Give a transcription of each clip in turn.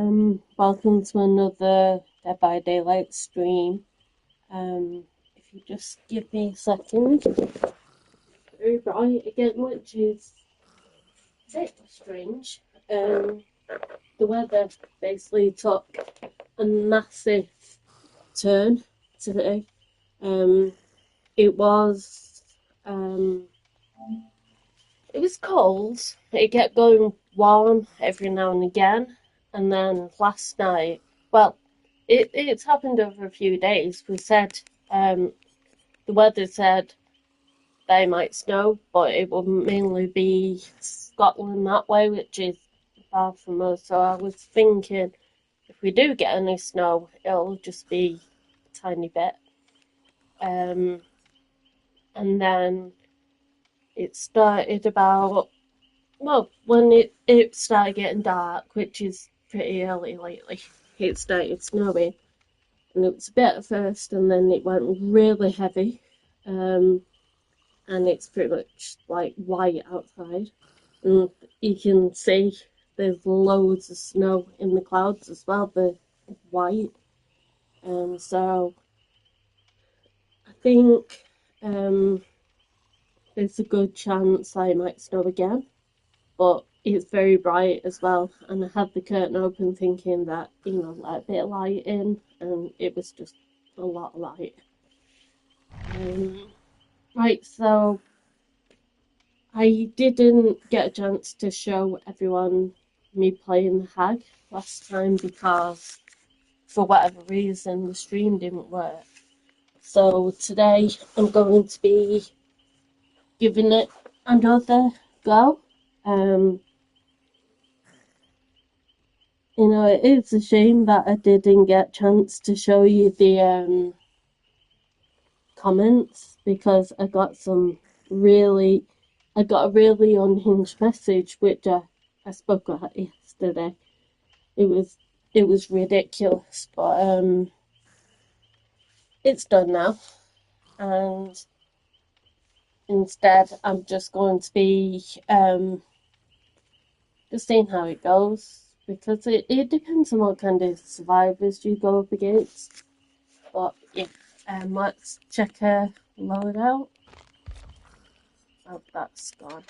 Welcome to another Dead by Daylight stream. If you just give me a second. Very bright again, which is a bit strange. The weather basically took a massive turn today. It was um, it was cold. It kept going warm every now and again, and then last night, well, it's happened over a few days. The weather said they might snow, but it will mainly be Scotland that way, which is far from us. So I was thinking, if we do get any snow, it'll just be a tiny bit. Um, and then it started about, well, when it started getting dark, which is pretty early lately, it started snowing. And it was a bit at first, and then it went really heavy. And it's pretty much like white outside. And you can see there's loads of snow in the clouds as well, the white. So I think there's a good chance that it might snow again. But it's very bright as well, and I had the curtain open thinking that, let a bit of light in, and it was just a lot of light. Right, so I didn't get a chance to show everyone me playing the hag last time because, for whatever reason, the stream didn't work. So today I'm going to be giving it another go. It is a shame that I didn't get a chance to show you the comments because I got a really unhinged message which I spoke about yesterday. It was ridiculous, but it's done now, and instead I'm just going to be just seeing how it goes, because it depends on what kind of survivors you go up against. But yeah, let's check her loadout. Oh, that's gone.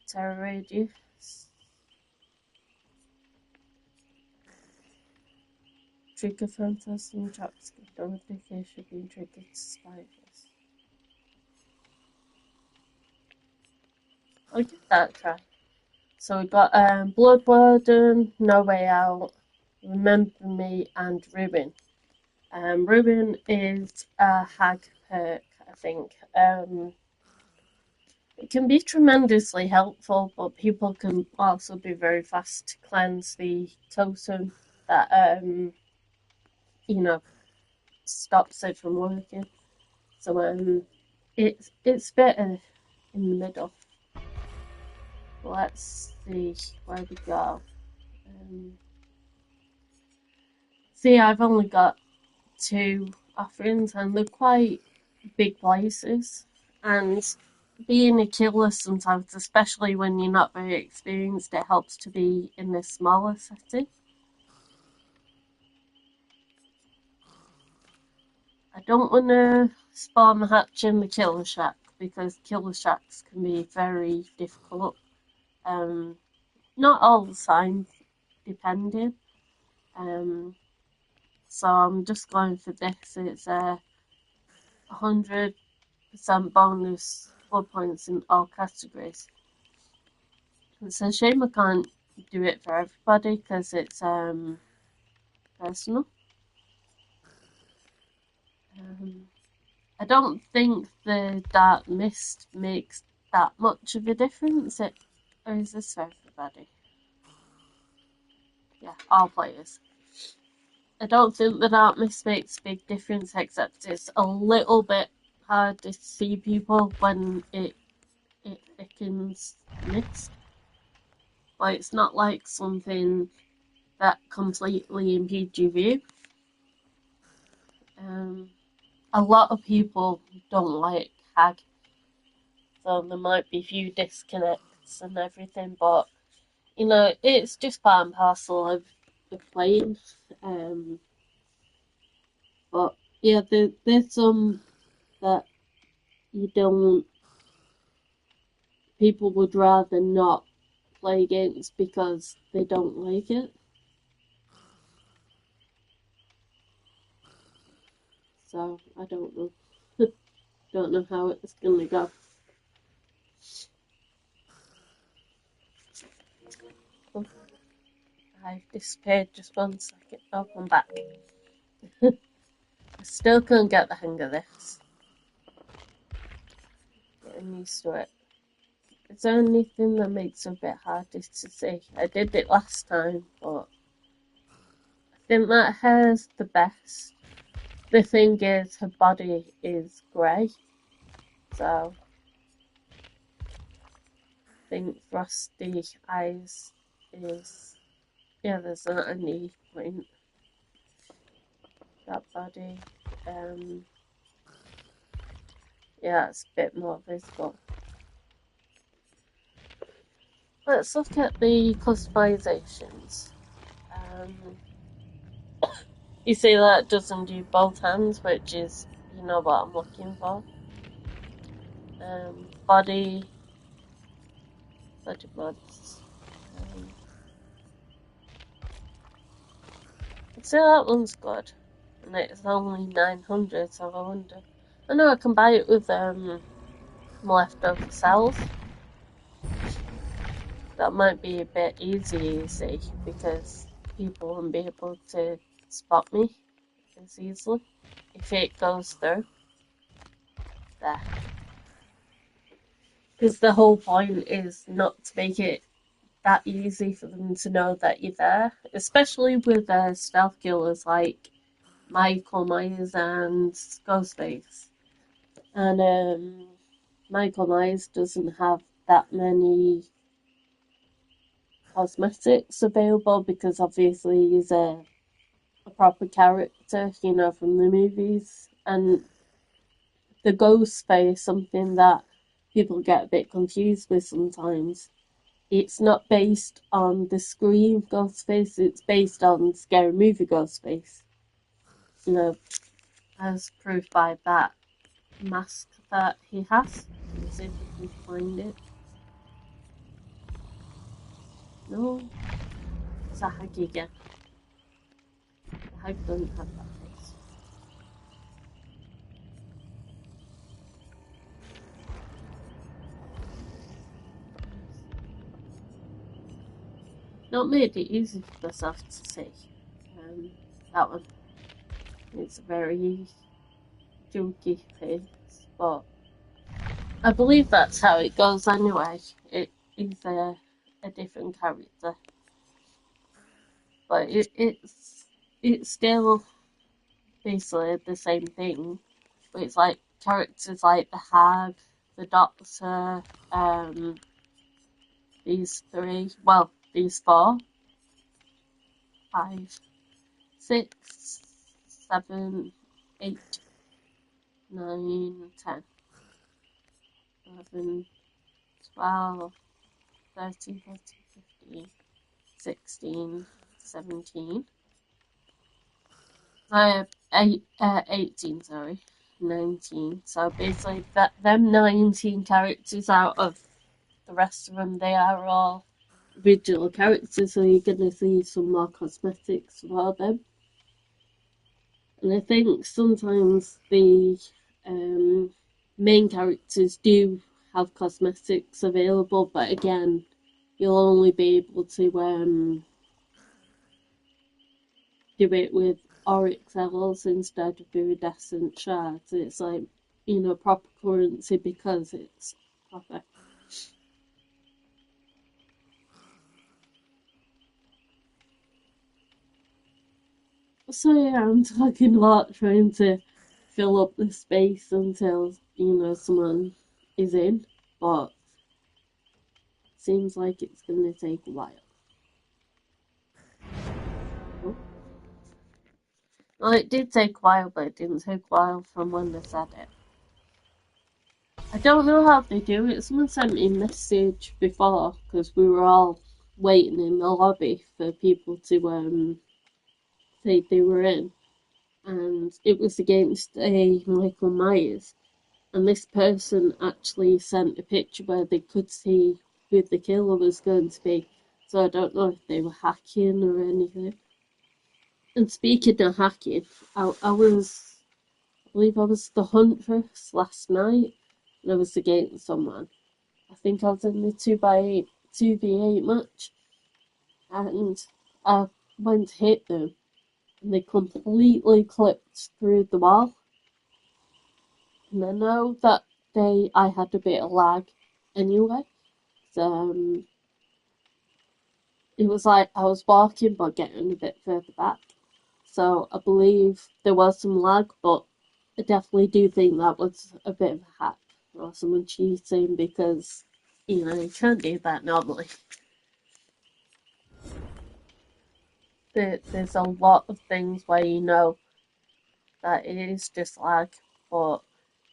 Terror radius. Trigger phantasm traps notification being triggered to survivors. I'll give that a try. So we got Blood Warden, No Way Out, Remember Me, and Ruin. Ruin is a hag perk, I think. It can be tremendously helpful, but people can also be very fast to cleanse the totem that stops it from working. So it's better in the middle. Let's see where we go. See, I've only got 2 offerings, and they're quite big places. And being a killer sometimes, especially when you're not very experienced, it helps to be in a smaller setting. I don't want to spawn the hatch in the killer shack because killer shacks can be very difficult. Not all the time, depending. So I'm just going for this. It's a 100% bonus blood points in all categories. It's a shame I can't do it for everybody because it's personal. I don't think the dark mist makes that much of a difference. Or is this for everybody? Yeah, all players. I don't think the dark mist makes a big difference, except it's a little bit hard to see people when it thickens mist. But it's not like something that completely impedes your view. A lot of people don't like hag, so there might be a few disconnects and everything, but you know, it's just part and parcel of playing. Um, but yeah, there's some that you don't, people would rather not play against because they don't like it. So I don't know. Don't know how it's gonna go. Oh, I've disappeared just 1 second. Oh, I'm back. I still can't get the hang of this. Getting used to it. It's the only thing that makes it a bit harder to see. I did it last time, but I think that hair's the best. The thing is, her body is grey, so I think frosty eyes is, yeah, there's not any point. That body, yeah, it's a bit more visible. Let's look at the customizations. Um, you see that it doesn't do both hands, which is, you know what I'm looking for. Body mods. So that one's good. And it's only 900, so I wonder. I know I can buy it with leftover cells. That might be a bit easy, because people won't be able to spot me as easily if it goes through. There. Because the whole point is not to make it that easy for them to know that you're there, especially with stealth killers like Michael Myers and Ghostface. And Michael Myers doesn't have that many cosmetics available because obviously he's a proper character, you know, from the movies. And the Ghostface, something that people get a bit confused with sometimes. It's not based on the Scream Ghostface, it's based on Scary Movie Ghostface. You know, as proved by that mask that he has. Let's see if we can find it. No, it's a hag again. The hag doesn't have that face. Not made it easy for myself to see. That one. It's a very junky face, but I believe that's how it goes anyway. It is a different character, but it's still basically the same thing. But it's like characters like the Hag, the Doctor, these three, well, these four, 5, 6, 7, 8, 9, 10, 11, 12, 13, 14, 15, 16, 17. 18, sorry, 19. So basically, them 19 characters out of the rest of them, they are all original characters, so you're gonna see some more cosmetics for them. And I think sometimes the main characters do have cosmetics available, but again, you'll only be able to do it with auric cells instead of iridescent shards. It's like, you know, proper currency because it's proper. So yeah, I'm talking a lot, trying to fill up the space until, you know, someone is in, but seems like it's gonna take a while. Oh. Well, it did take a while, but it didn't take a while from when they said it. I don't know how they do it. Someone sent me a message before because we were all waiting in the lobby for people to say they were in, and it was against a Michael Myers. And this person actually sent a picture where they could see who the killer was going to be. So I don't know if they were hacking or anything. And speaking of hacking, I believe I was the Huntress last night, and I was against someone. I think I was in the 2v8 match, and I went to hit them, and they completely clipped through the wall. And I know that I had a bit of lag anyway. So, it was like I was walking but getting a bit further back. So I believe there was some lag, but I definitely do think that was a bit of a hack or someone cheating because, you can't do that normally. There's a lot of things where you know that it is just lag, but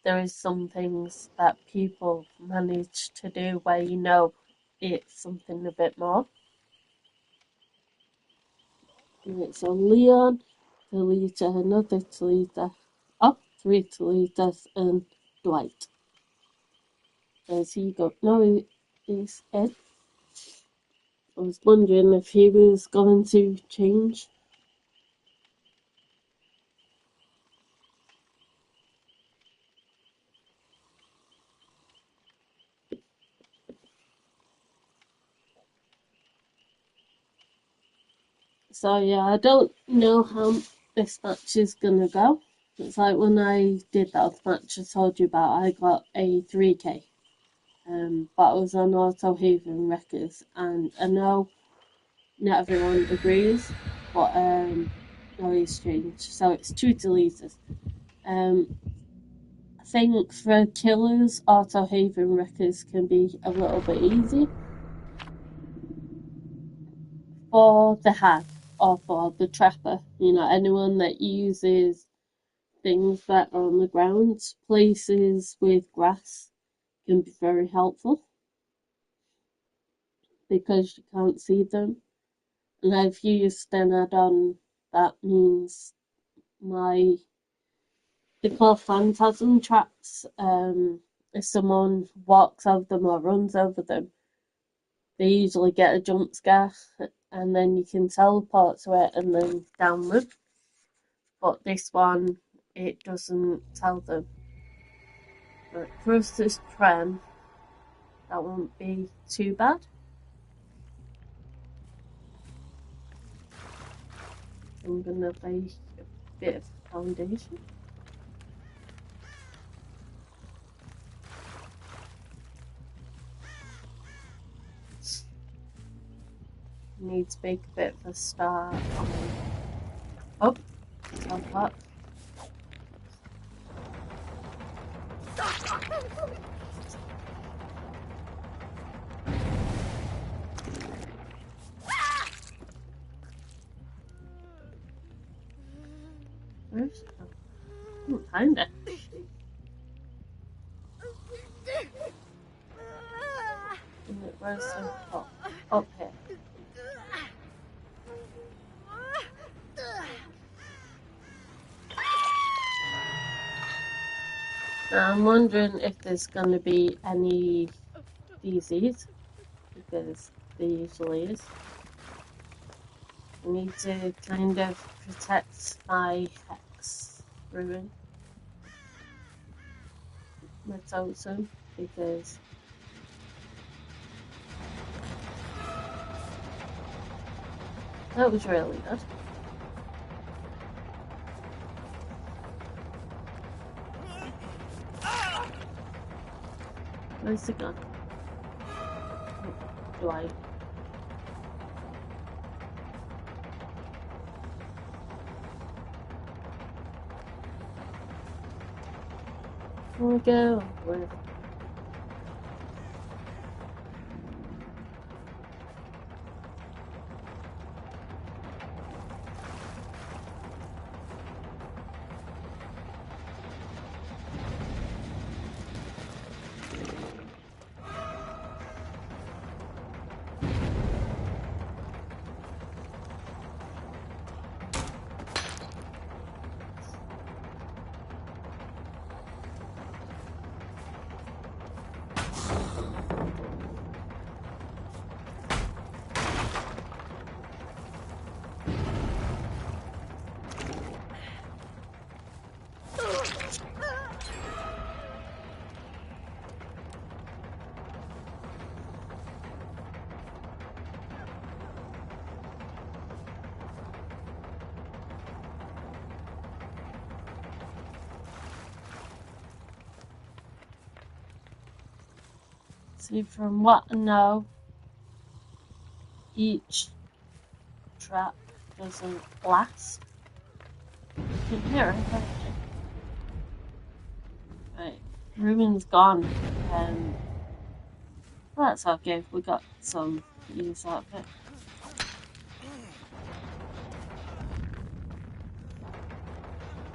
there is some things that people manage to do where you know it's something a bit more. Right, so Leon, Talita, another Talita, oh, three Talitas, and Dwight. As he go? No, he's Ed. I was wondering if he was going to change. So yeah, I don't know how this match is gonna go. It's like when I did that match I told you about, I got a 3K. But I was on Auto Haven Records, and I know not everyone agrees, but no, it's changed. So it's two deleted. I think for killers, Auto Haven Records can be a little bit easy. For the hack or for the trapper, anyone that uses things that are on the ground, places with grass can be very helpful because you can't see them. And I've used an add-on that means they call phantasm traps. If someone walks over them or runs over them, they usually get a jump scare, and then you can teleport to it and then downward. But this one, it doesn't tell them. But first is Prem, that won't be too bad. I'm gonna lay a bit of foundation. Need to make a bit of a start on. Oh, stop that. Where's it? I can't find it. Where's the top? Up here. Now I'm wondering if there's gonna be any DZs, because there usually is. I need to kind of protect my hex ruin, my totem, because that was really good. Where's the gun? Do I? Where we go? Where? See, from what I know, each trap doesn't last. You can hear it, can't you? Right, Ruben's gone. Well, that's okay. We got some use out of it.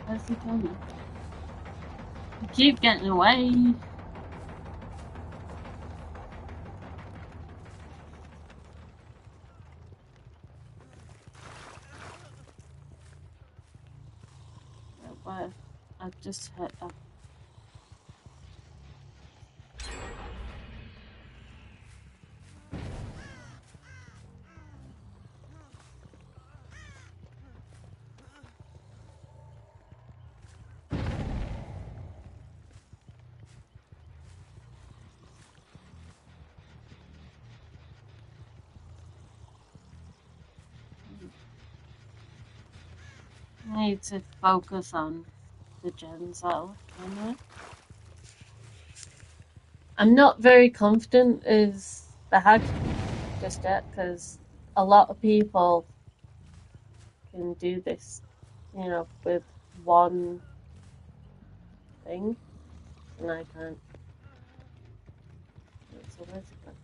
Where's he going? You keep getting away. Where? I just hit up. I need to focus on the gens though, anyway. I'm not very confident is the hag just yet, because a lot of people can do this, you know, with one thing, and I can't. So where's it going?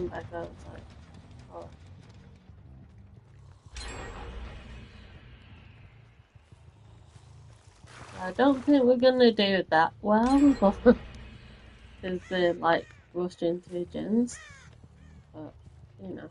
Back outside. Oh. I don't think we're gonna do it that well because they're like rushed into gens, but you know.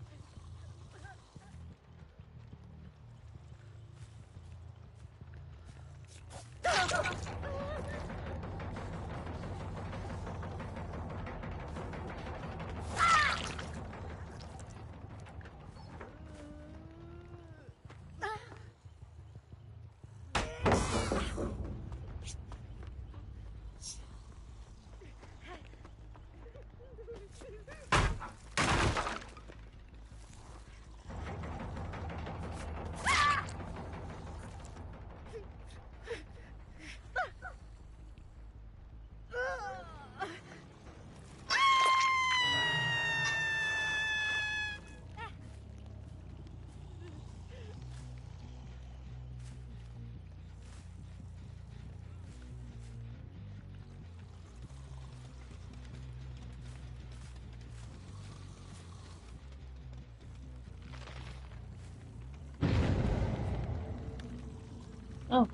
Oh.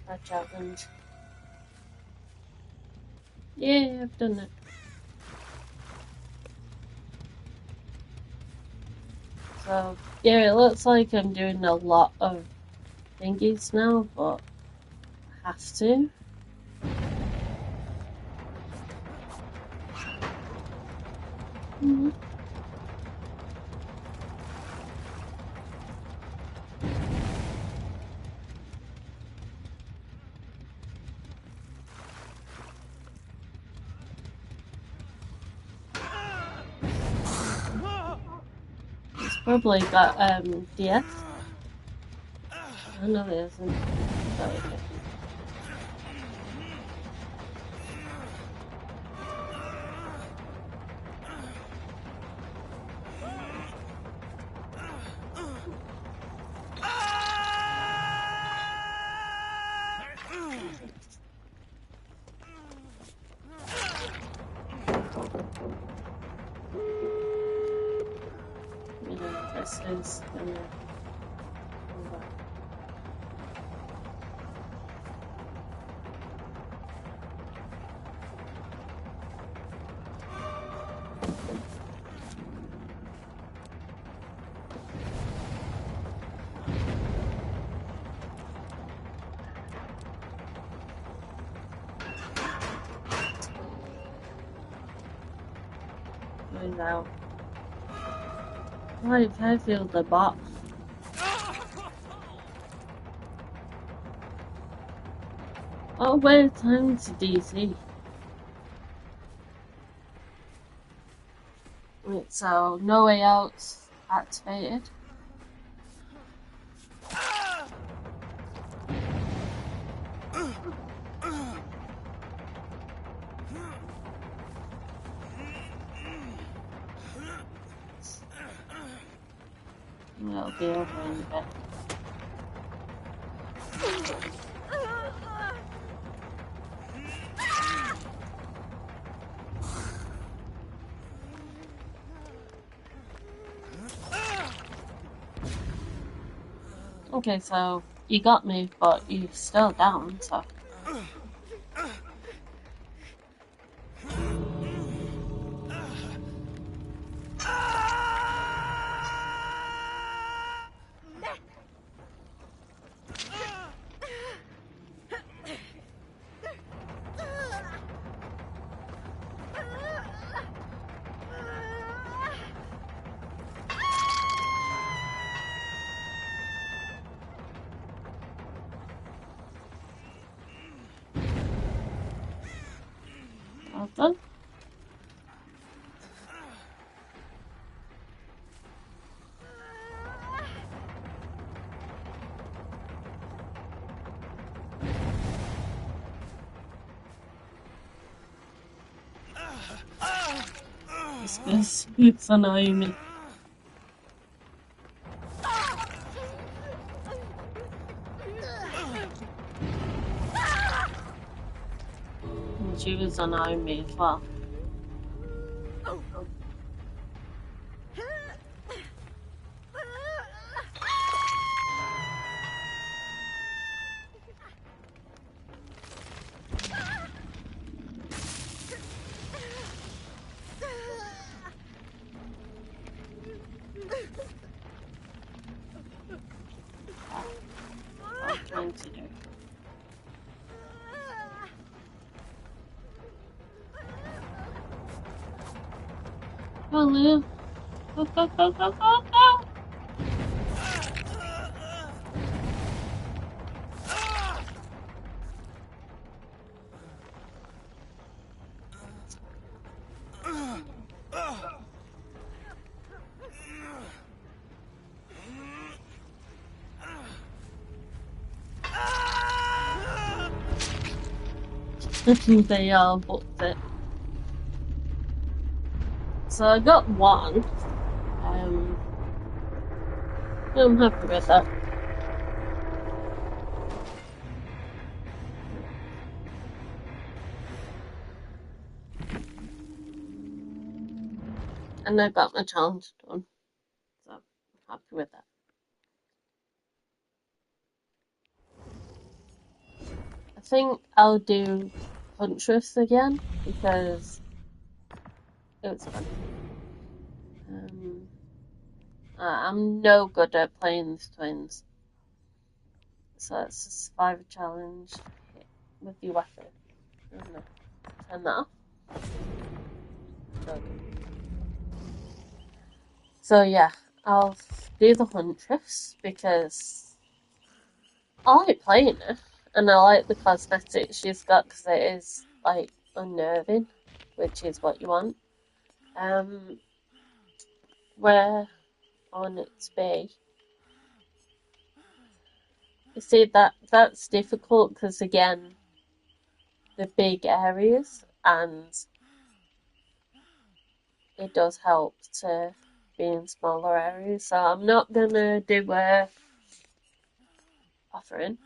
That challenge. Yeah, I've done it. So, yeah, it looks like I'm doing a lot of thingies now, but I have to. Mm-hmm. It's probably got DS. I know it isn't. But okay. This is gonna come back. Going out. Why I feel the box? Oh, wait, time to DC. Right, so no way out's activated. It'll be over in a bit. Okay, so you got me, but you're still down, so. Well done. It's annoying me. And she was annoying me as well. What I'm trying to do. Come on, Lou. Go, go, go, go, go, go! They all booked it. So I got one. I'm happy with that. And I got my challenge done. So I'm happy with that. I think I'll do Huntress again because it was fun. I'm no good at playing the twins. So it's a survivor challenge with your weapon. Isn't it? Turn that off. Good. So yeah, I'll do the Huntress because I like playing her and I like the cosmetics she's got because it is like unnerving, which is what you want. Where on its be? You see that's difficult because again, the big areas and it does help to be in smaller areas. So I'm not gonna do a offering.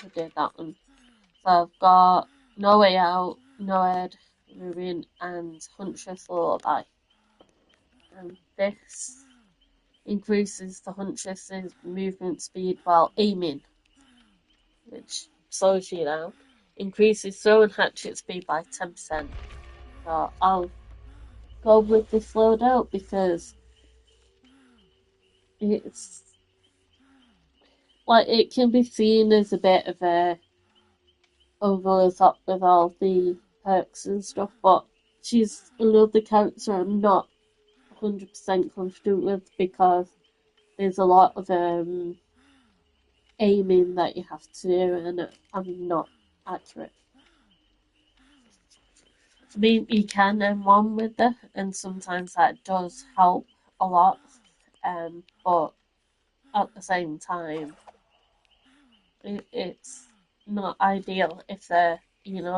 I did that one. So I've got No Way Out, No Ed, Ruin, and Huntress Lullaby. And this increases the Huntress's movement speed while aiming, which slows you down. Increases throw and hatchet speed by 10%. So I'll go with this loadout because it's like it can be seen as a bit of a over the top with all the perks and stuff, but she's another character I'm not 100% confident with because there's a lot of aiming that you have to do and I'm not accurate. I mean, you can M1 with it, and sometimes that does help a lot. But at the same time, it's not ideal if they're,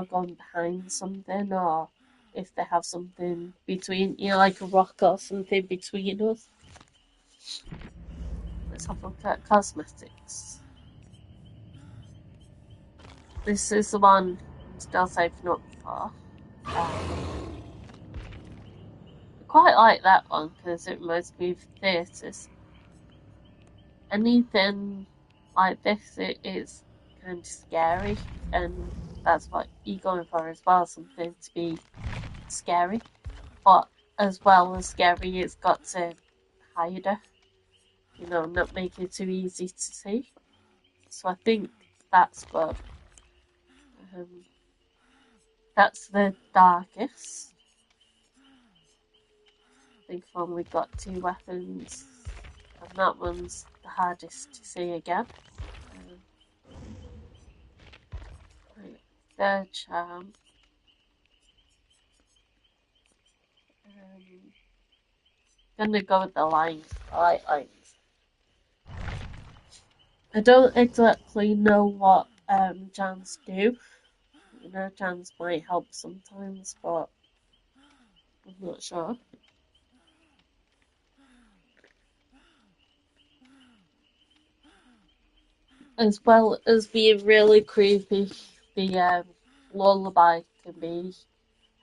going behind something or if they have something between, like a rock or something between us. Let's have a look at cosmetics. This is the one I'm still saving up for. I quite like that one because it reminds me of theatres. Anything like this, it is kind of scary, and that's what you're going for as well, something to be scary. But as well as scary, it's got to hide her, not make it too easy to see. So I think that's good. Um, that's the darkest. I think I've only got 2 weapons, and that one's the hardest to see again. Right, third charm. Gonna go with the lines. I like lines. I don't exactly know what jams do. Jams might help sometimes, but I'm not sure. As well as being really creepy, the lullaby can be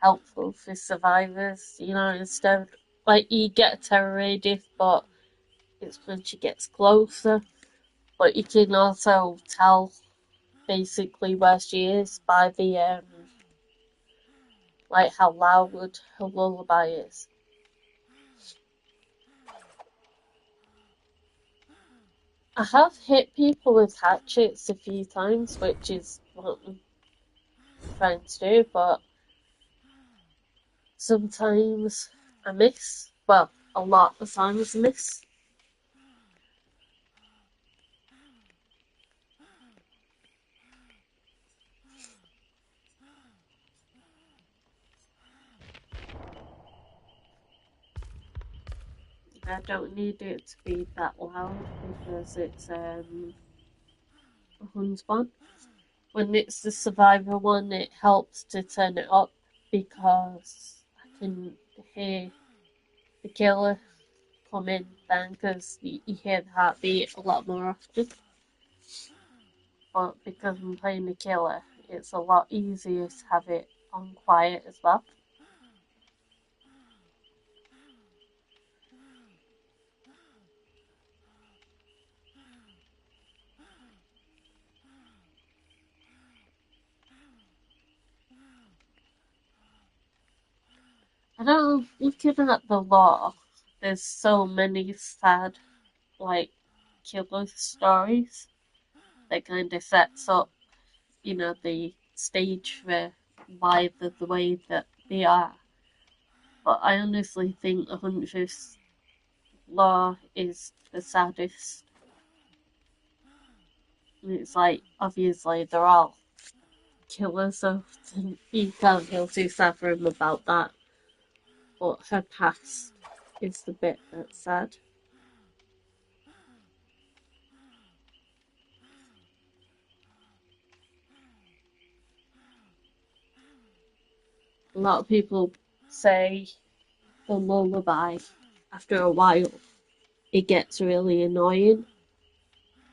helpful for survivors. Instead, like you get a terror radius, but it's when she gets closer. But you can also tell basically where she is by the like how loud her lullaby is. I have hit people with hatchets a few times, which is what I'm trying to do, but sometimes I miss. Well, a lot of times I miss. I don't need it to be that loud because it's a hunt one. When it's the survivor one, it helps to turn it up because I can hear the killer come in then because you hear the heartbeat a lot more often. But because I'm playing the killer, it's a lot easier to have it on quiet as well. I don't know, looking at the law, there's so many sad, like, killer stories that kind of sets up, the stage for why they're the way that they are. But I honestly think the 100th law is the saddest. And it's like, obviously, they're all killers, so you can't feel too sad for him about that. But her past is the bit that's sad. A lot of people say the lullaby, after a while, it gets really annoying.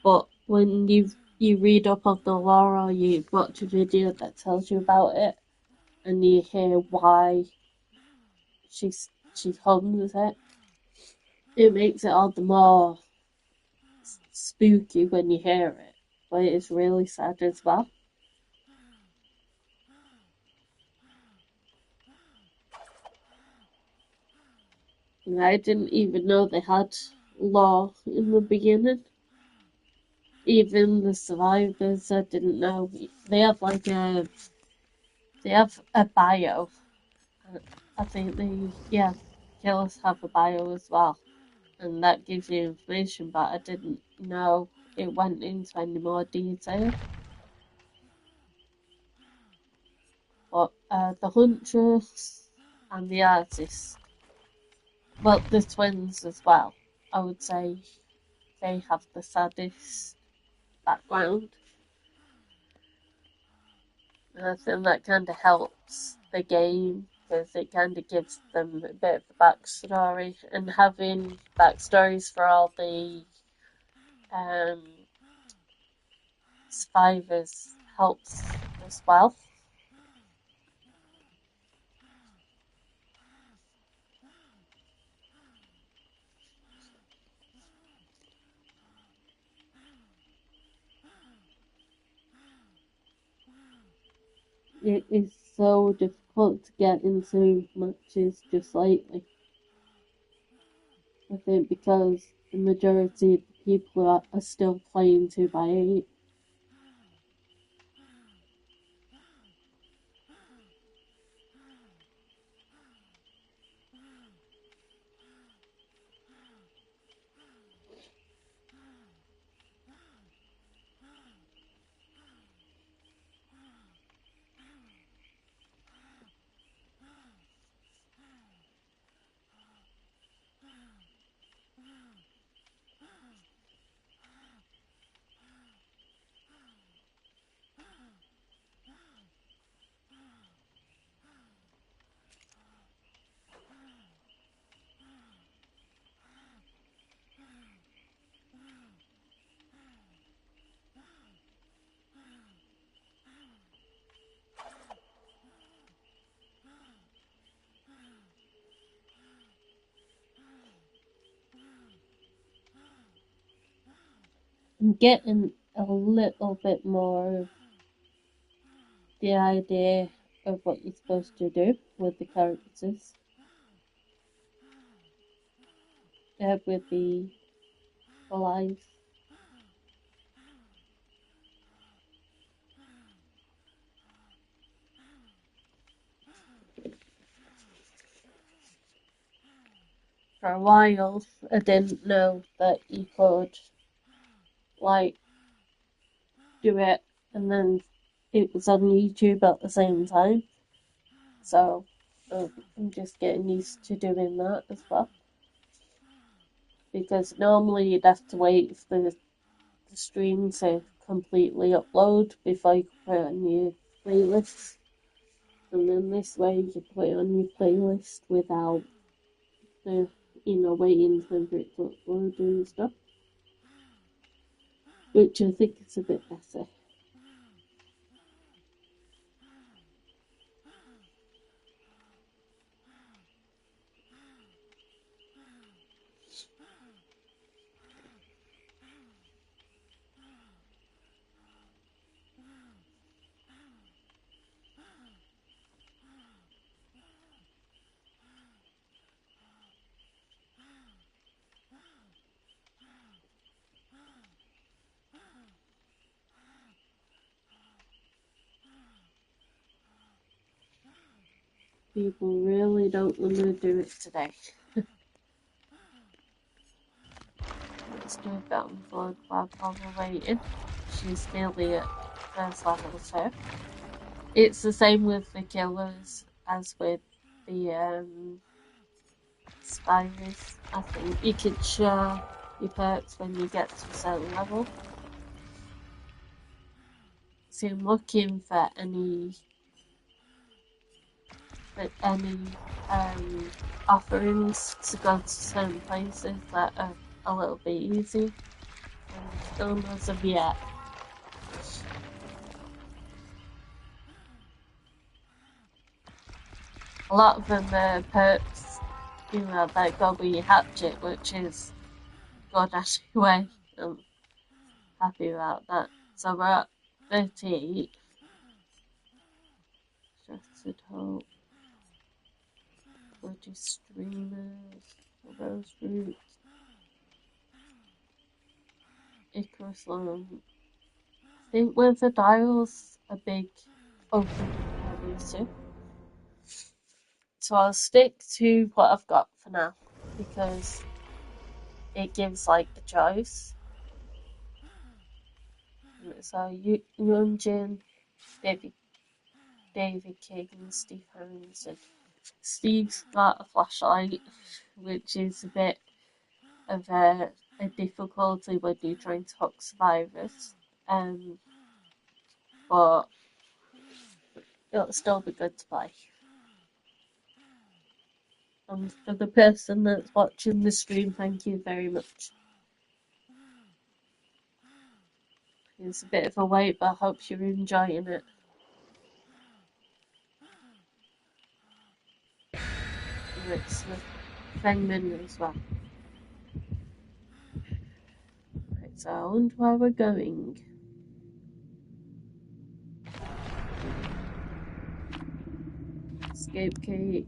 But when you read up on the law or you watch a video that tells you about it, and you hear why she hums it, it makes it all the more spooky when you hear it. But it is really sad as well. And I didn't even know they had law in the beginning. Even the survivors, I didn't know. They have a bio. I think killers have a bio as well, and that gives you information. But I didn't know it went into any more detail. But the huntress and the artist. Well, the twins as well. I would say they have the saddest background. And I think that kind of helps the game because it kind of gives them a bit of a backstory, and having backstories for all the um, survivors helps as well. It is so difficult to get into matches just lately. I think because the majority of the people are still playing 2x8. I'm getting a little bit more of the idea of what you're supposed to do with the characters. With the life. For a while, I didn't know that you could, like, do it and then it was on YouTube at the same time. So I'm just getting used to doing that as well. Because normally you'd have to wait for the stream to completely upload before you could put it on your playlist. And then this way you put it on your playlist without the, waiting for it to upload and stuff. Which I think is a bit better. People really don't want to do it today. Let's do a bit on blood while we're waiting. She's nearly at first level too. It's the same with the killers as with the spiders. I think you can share your perks when you get to a certain level. So I'm looking for any offerings to go to certain places that are a little bit easy. And as of yet. A lot of them are perks, that go with your hatchet, which is good anyway. I'm happy about that. So we're at 38. Shattered Hope. Bloody Streamers. Rose Roots. Icarus Lamp. I think with the dials, a big open areas too. So I'll stick to what I've got for now because it gives like the choice. So Yunjin, Baby David King and Steve Harris. And Steve's got a flashlight, which is a bit of a difficulty when you're trying to hook survivors. But it'll still be good to play. And for the person that's watching the stream, thank you very much. It's a bit of a wait, but I hope you're enjoying it. And it's the Fengman as well. Right, so I wonder where we're going. Escape cake,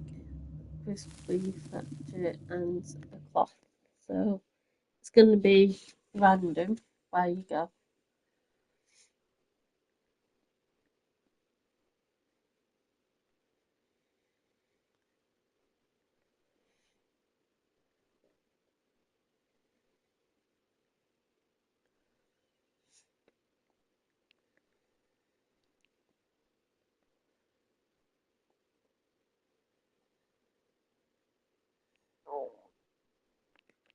crispy factor, and a cloth. So it's going to be random where you go.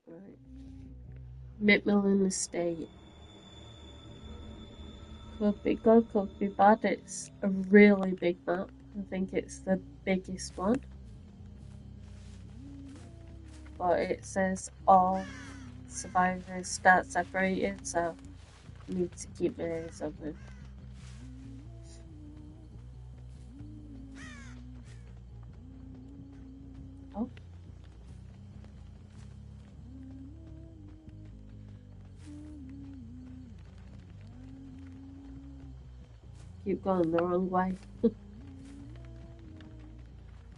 Right. Macmillan Estate. Could be good, could be bad. It's a really big map. I think it's the biggest one. But it says all survivors start separated, so I need to keep my eyes open. Oh. Keep going the wrong way.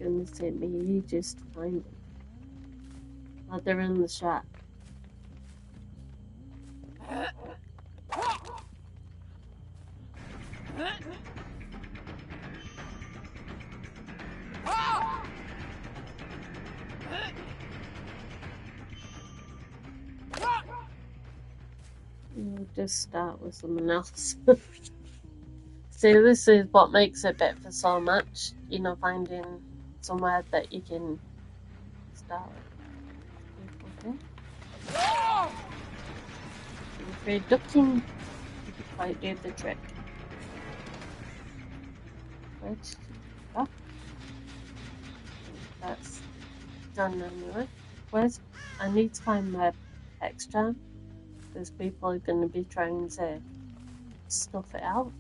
Gonna take me ages to find them. Oh, they're in the shack. We'll just start with someone else. See, this is what makes it better for so much, you know, finding somewhere that you can start with. Okay. I'm afraid ducking didn't quite do the trick. Right. Oh. That's done anyway. I need to find my extra, because people are going to be trying to stuff it out.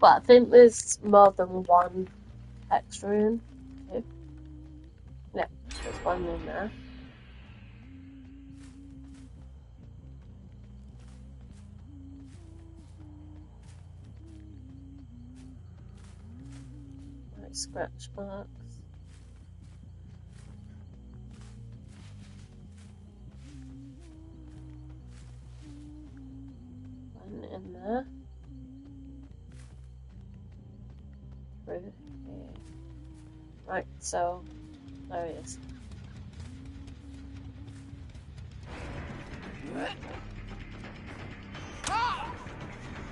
But I think there's more than one extra room. Okay. Yeah, there's one in there. Right, scratch marks. One in there. Through here. Right, so there he is.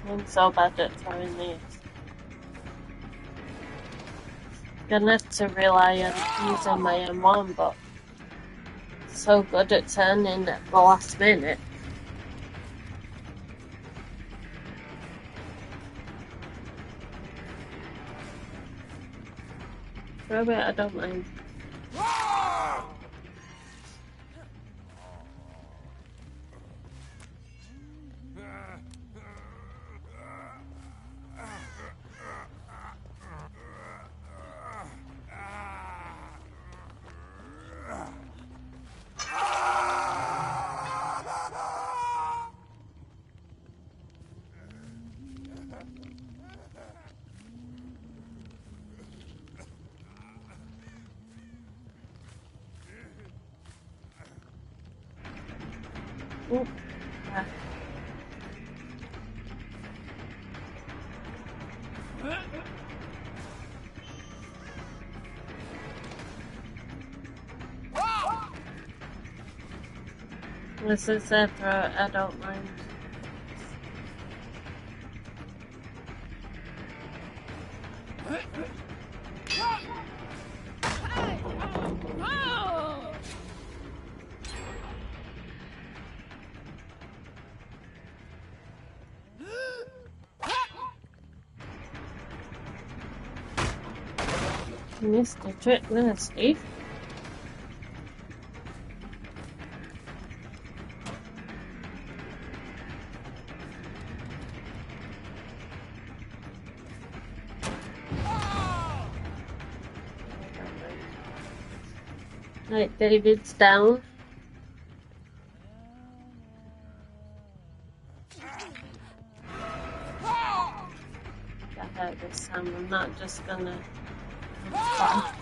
I'm so bad at throwing these. Gonna have to rely on using my M1, but so good at turning at the last minute. Throw it, I don't mind. Ooh. Ah. This is a throw, I don't mind. You missed a trick there, Steve. Right, David's down. Get hurt this time. I'm not just gonna. Right,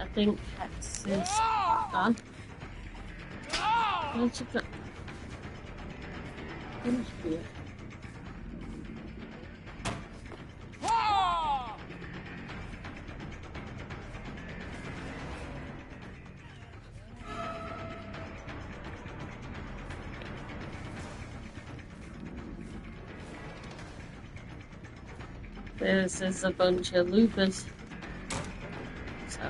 I think Hex is gone. Where'd you go? Where's you? There's a bunch of loopers. So.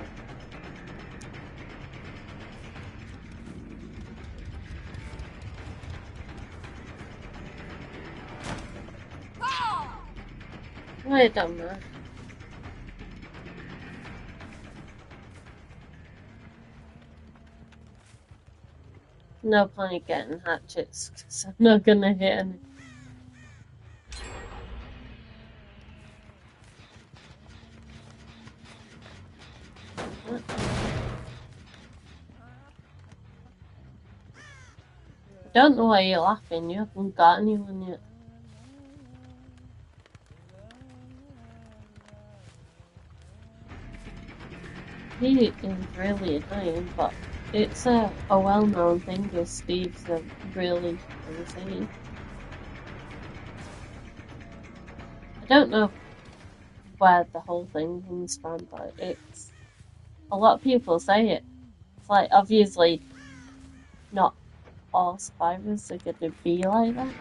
I don't know. No point in getting hatchets because I'm not gonna hit any. I don't know why you're laughing, you haven't got anyone yet. He is really annoying, but it's a well-known thing that Steve's really insane. I don't know where the whole thing comes from, but it's a lot of people say it. It's like obviously not all survivors are gonna be like that.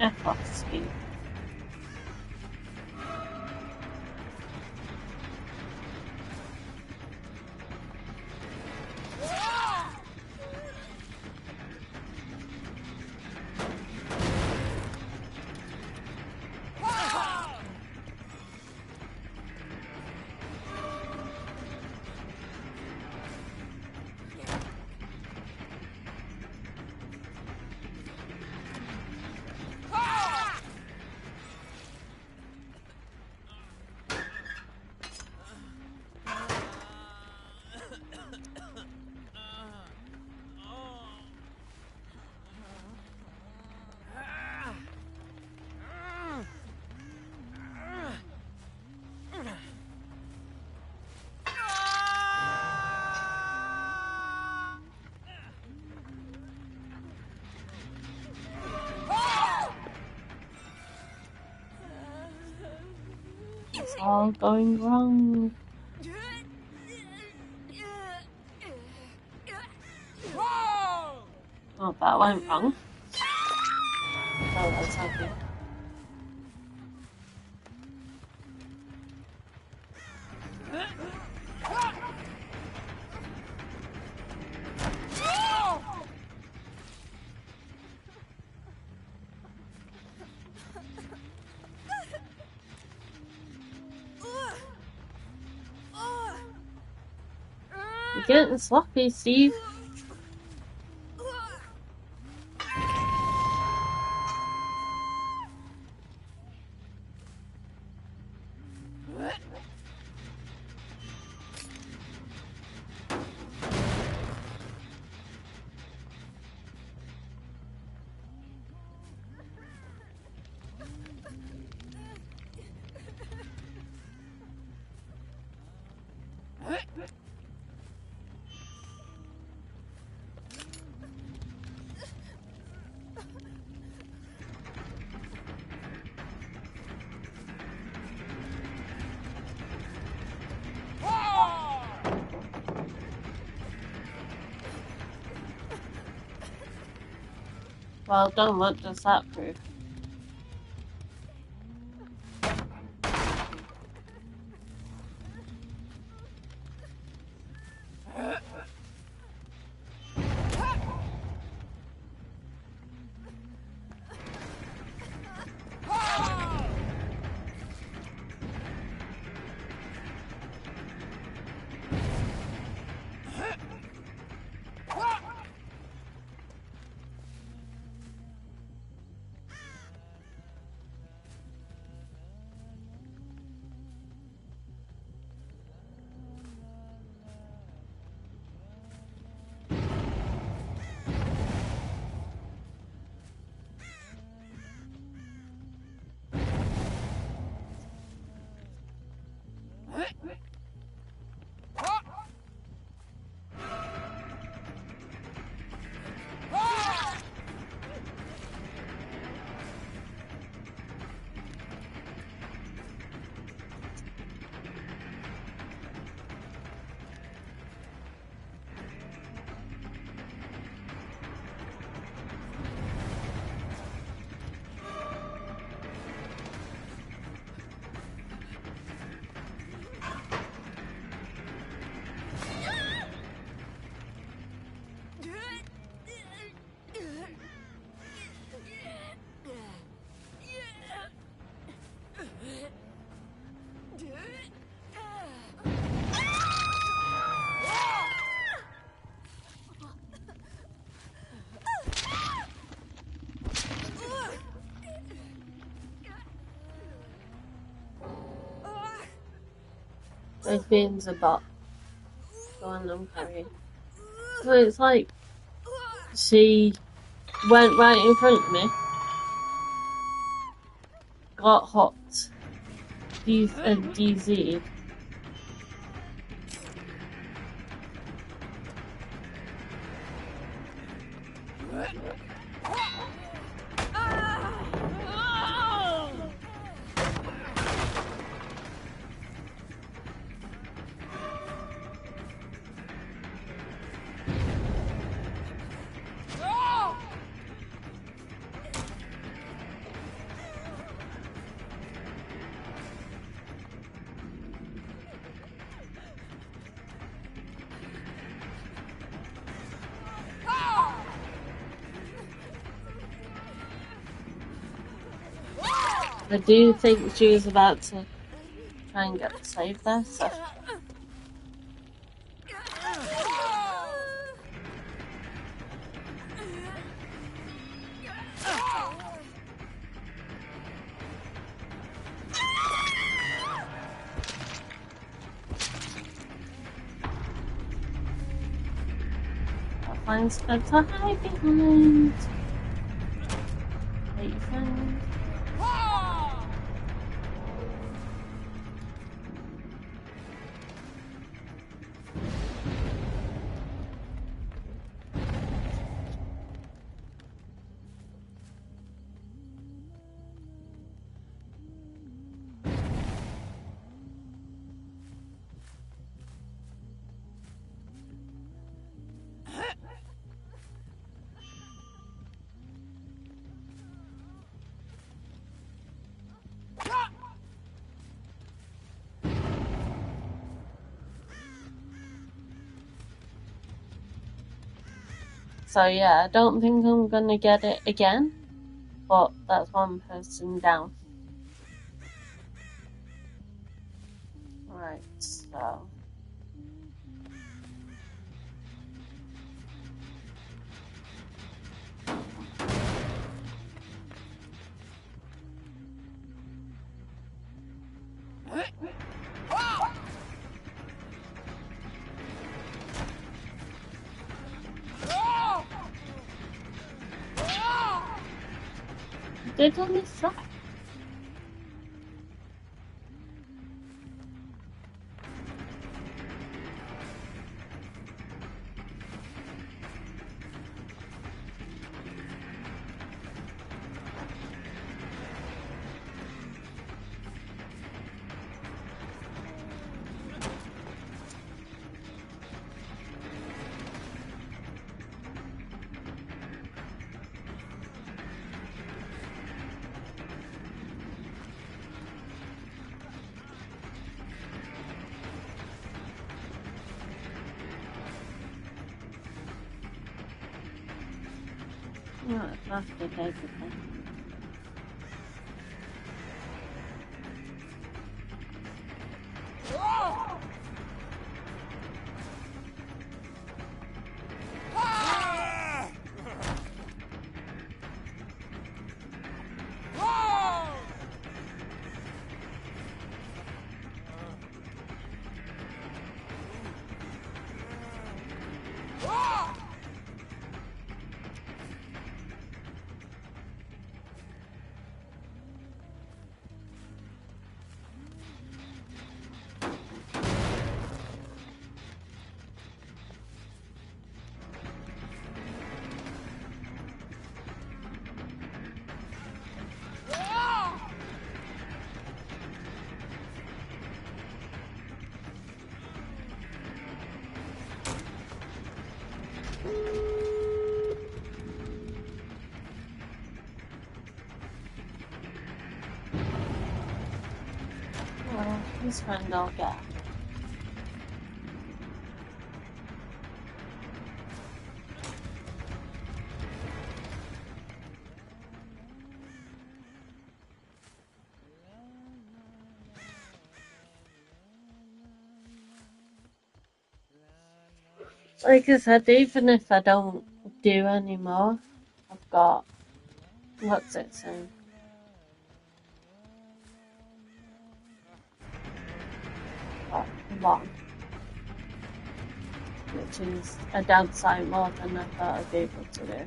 F off, Steve. It's all going wrong. Oh, that went wrong. Oh, that's happy. You're getting sloppy, Steve. Well done, what does that prove? Those beans are bot. The one I'm carrying. So it's like she went right in front of me, got hooked, DZ'd. I do think she was about to try and get the save there, so. I'll find spot to hide behind. Wait, you friend. So yeah, I don't think I'm gonna get it again, but that's one person down. Right, so. They told me suck. Right, I have to take it then. Well, his friend I'll get. Like I said, even if I don't do any more, I've got, what's it saying? Got one, which is a downside more than I thought I'd be able to do.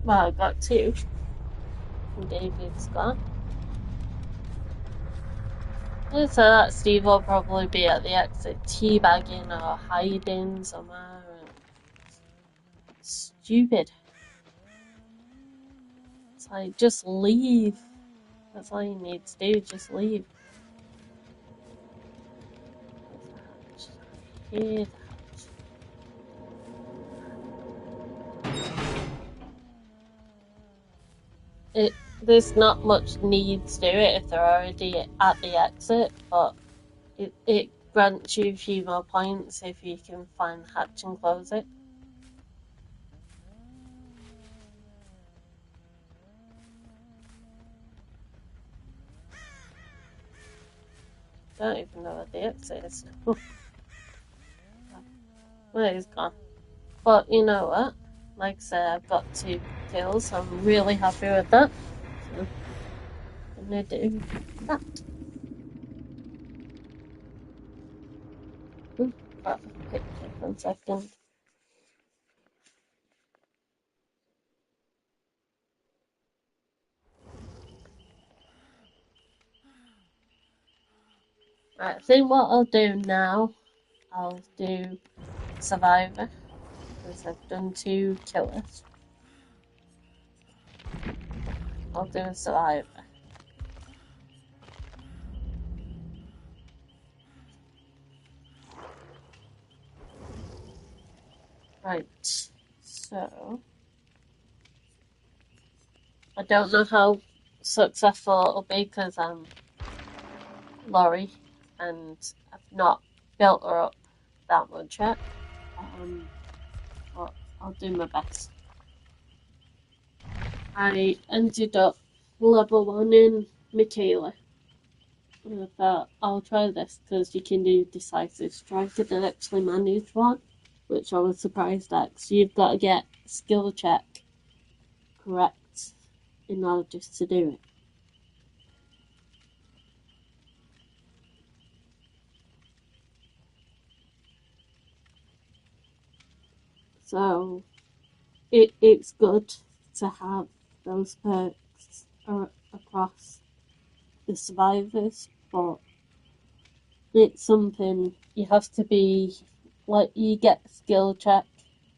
Well, I got two, and David's gone. Yeah, so that Steve will probably be at the exit teabagging or hiding somewhere. And stupid. It's like, just leave. That's all you need to do, just leave. Here's the hatch. There's not much need to do it if they're already at the exit, but it grants you a few more points if you can find the hatch and close it. Don't even know where the exit is. Well, he's gone. But you know what? Like I said, I've got 2 kills, so I'm really happy with that. So I'm gonna do that. Grab a picture for a second. Right, I think what I'll do now, I'll do Survivor, because I've done 2 killers. I'll do a Survivor. Right, so I don't know how successful it'll be because I'm Laurie and I've not built her up that much yet. But I'll do my best. I ended up level 1 in Michaela. And I thought I'll try this because you can do decisive strike and then actually manage one, which I was surprised at because you've got to get skill check correct in order just to do it. So it's good to have those perks across the survivors, but it's something you have to be like, you get the skill check,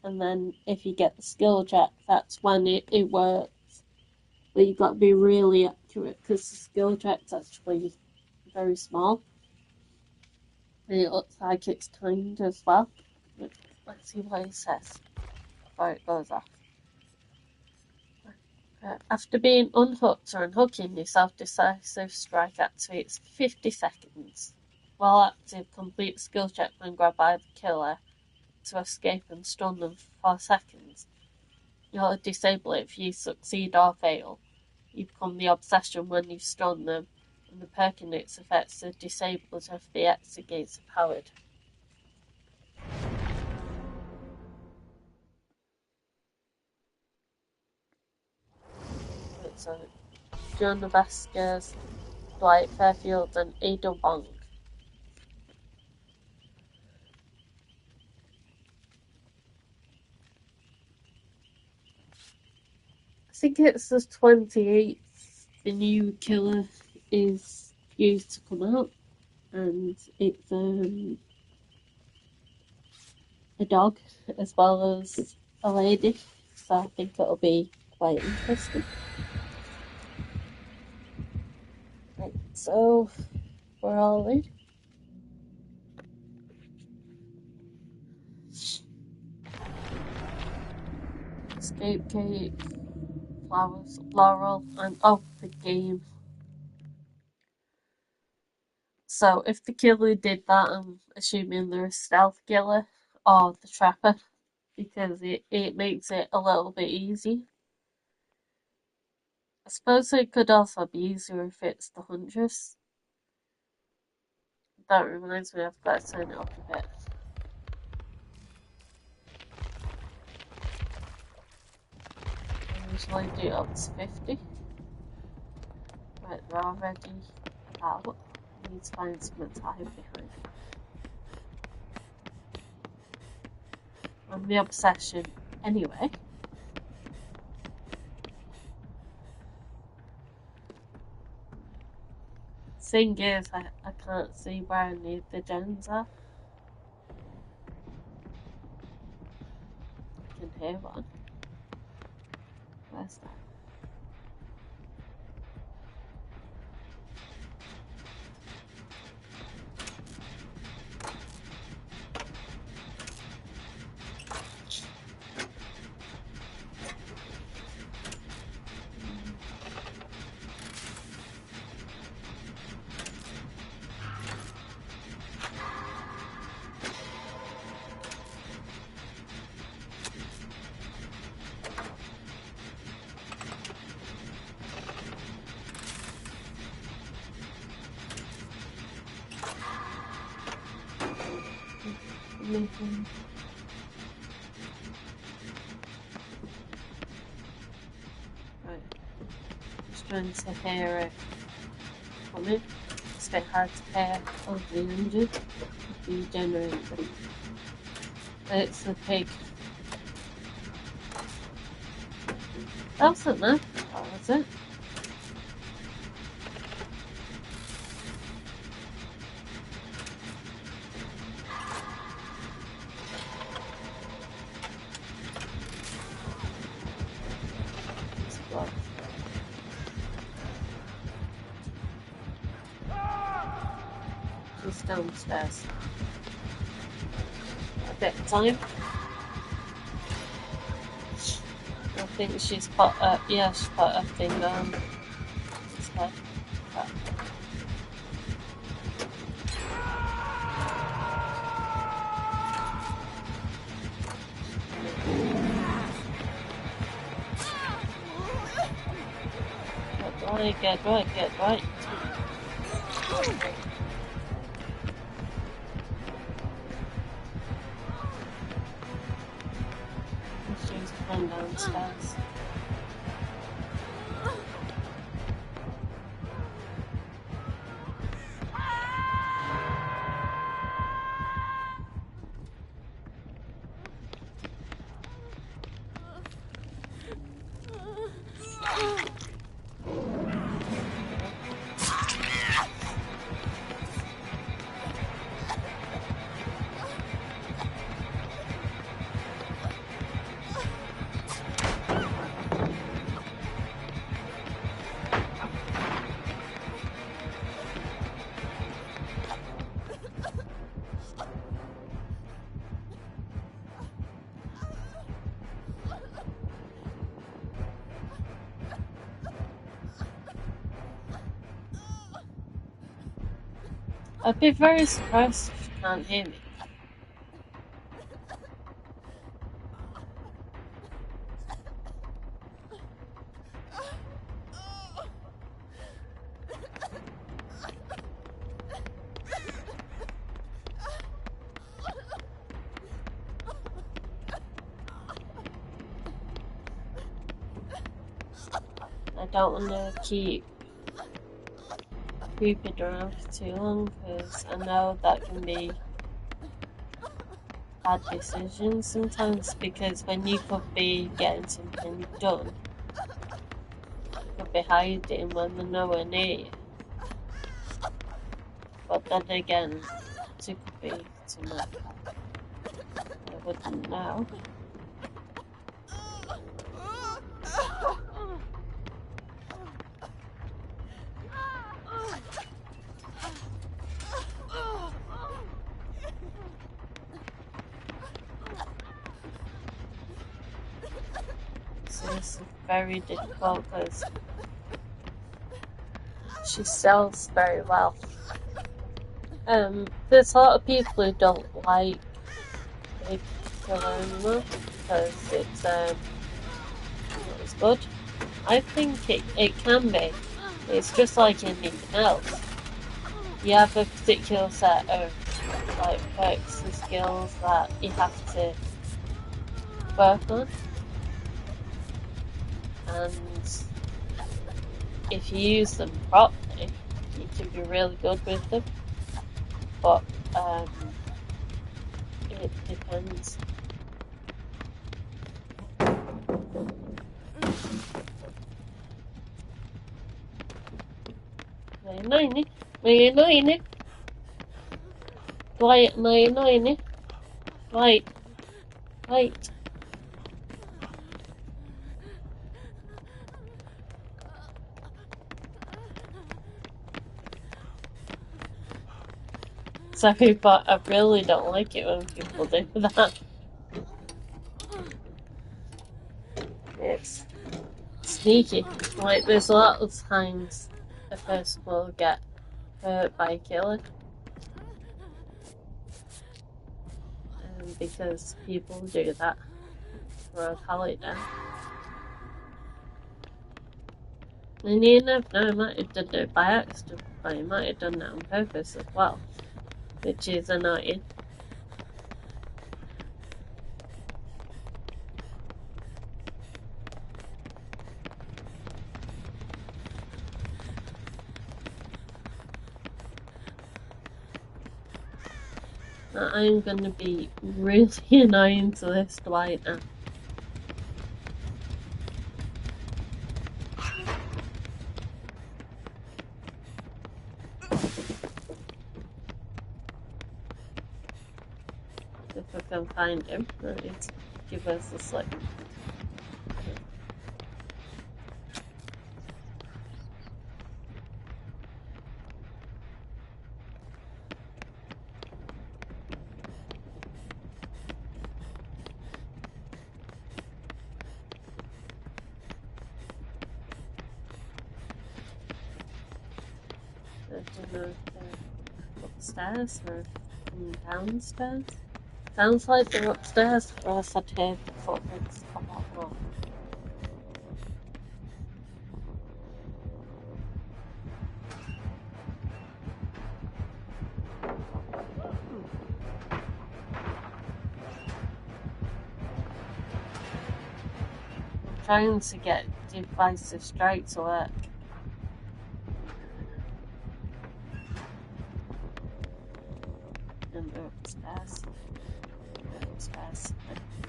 and then if you get the skill check, that's when it works. but you've got to be really accurate because the skill check's actually very small. And it looks like it's timed as well. Let's see what it says before it goes off. After being unhooked or unhooking, your self-decisive strike activates for 50 seconds. While active, complete skill check when grabbed by the killer to escape and stun them for 4 seconds. You'll disable it if you succeed or fail. You become the obsession when you stun them, and the perk in its effects are disabled if the exit gates are powered. So, John Vasquez, Dwight Fairfield, and Ada Wong. I think it's the 28th the new killer is due to come out, and it's a dog as well as a lady, so I think it'll be quite interesting. Right, so we're all in. Escape cake, flowers, laurel, and the game. So if the killer did that, I'm assuming they're a stealth killer or the trapper, because it makes it a little bit easy. I suppose it could also be easier if it's the huntress. That reminds me, I've got to turn it up a bit. I usually do it up to 50. Right, they're already out. I need to find something to hide behind. I'm the obsession anyway. Thing is, I can't see where any of the gens are. I can hear one. Where's that? Making. Right. Just trying to hear it coming. It's a bit hard to hear over the engine. The generator. It's the pig. That wasn't there. What was it? She's downstairs. A bit of time. I think she's put she's put a thing on his head. Get right. She's gone downstairs. I'd be very surprised if you can't hear me. I don't want to keep creeping around for too long because I know that can be bad decisions sometimes, because when you could be getting something done, you could be hiding when they're nowhere near you. But then again, it could be tomorrow. I wouldn't know. So this is very difficult because she sells very well. There's a lot of people who don't like big killer animals because it's not as good. I think it can be. It's just like anything else. You have a particular set of like perks and skills that you have to work on, and if you use them properly, you can be really good with them. But it depends. Am I annoying it? Am I annoying it? Dwight, am I annoying it? Dwight. Dwight. Sorry, but I really don't like it when people do that. It's sneaky. Like, there's a lot of times a person will get hurt by a killer. Because people do that for a holiday. And you never know, he might have done it by accident, but he might have done that on purpose as well, which is annoying. I'm gonna be really annoying to this Dwight now. If I can find him, I need to give us a slip. I don't know if they're upstairs or downstairs. Sounds like they're upstairs, or else I'd hear the footprints come out more. I'm trying to get divisive strike to work. And they're upstairs.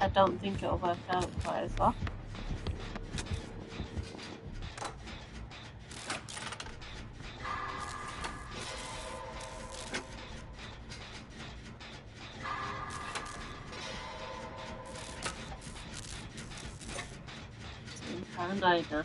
I don't think it'll work out quite as well. I'm paranoid now.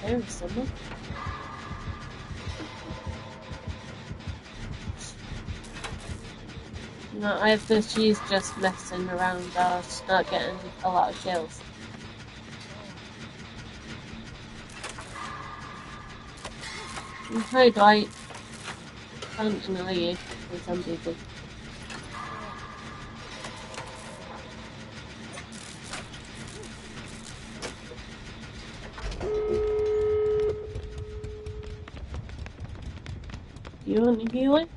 Here is someone. No, either she's just messing around or she's not getting a lot of kills. How do I can't annoy you with some people? You want healing?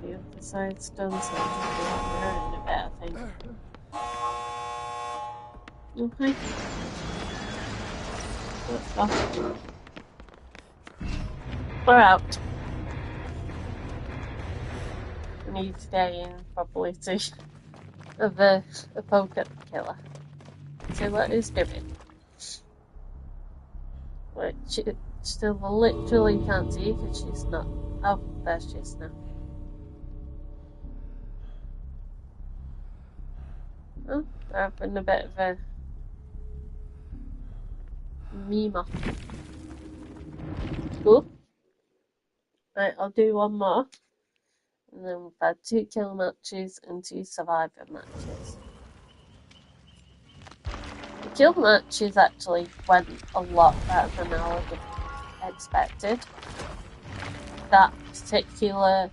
The other side's done, so we're in a better thing. Okay. Let's go. We're out. I need to stay in properly to have a poke at the killer. See what he's doing. Which still literally can't see because she's not. Oh, there she is now. Oh, they're having a bit of a meme off. Cool. Right, I'll do one more. And then we've had 2 kill matches and 2 survivor matches. The kill matches actually went a lot better than I would have expected. That particular